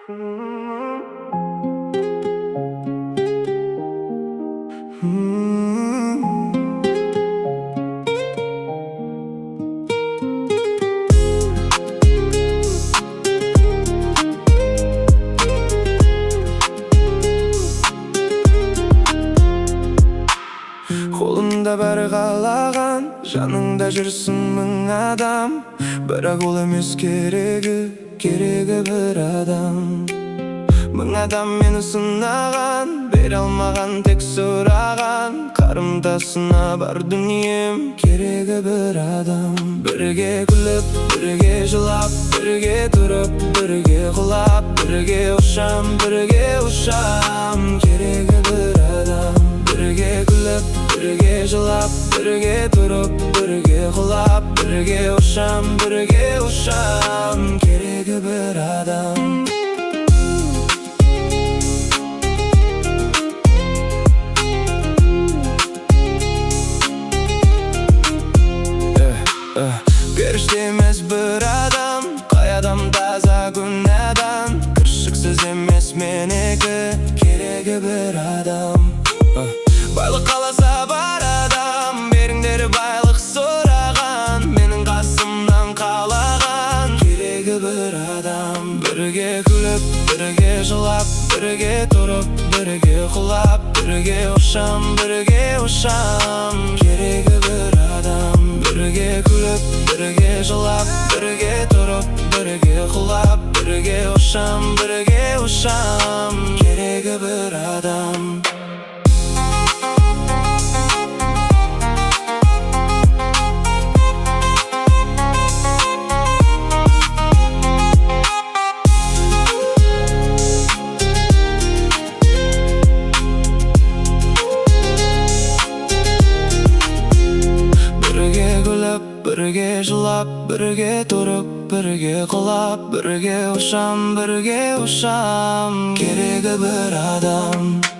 Қолында бәрі қалаған, жаныңда жүрсің мың адам. Бірақ ол емес керегі бір адам. Мың адам мені сынаған, бере алмаған тек сұраған. Қарымтасына бар дүнием, керегі бір адам. Бірге күліп, бірге жылап, бірге тұрып, бірге құлап, бірге ұшам, керегі бір адам. Бірге күліп, бірге жылап, бірге тұрып, бірге құлап, бірге ұшам, керегі бір адам. Періште емес бір адам, қай адам таза күнәдан. Кіршіксіз емес менікі, керегі бір адам. Байлық қаласа бар адам, беріңдер байлық сұраған. Менің қасымнан қалаған, керегі бір адам. Бірге күліп, бірге жылап, бірге тұрып, бірге құлап, бірге ұшам, керегі бір адам. Бірге күліп, бірге жылап, бірге тұрып, бірге құлап, бірге ұшам, керегі бір адам. Бірге жылап, бірге тұрып, бірге құлап, бірге ұшам, керегі бір адам.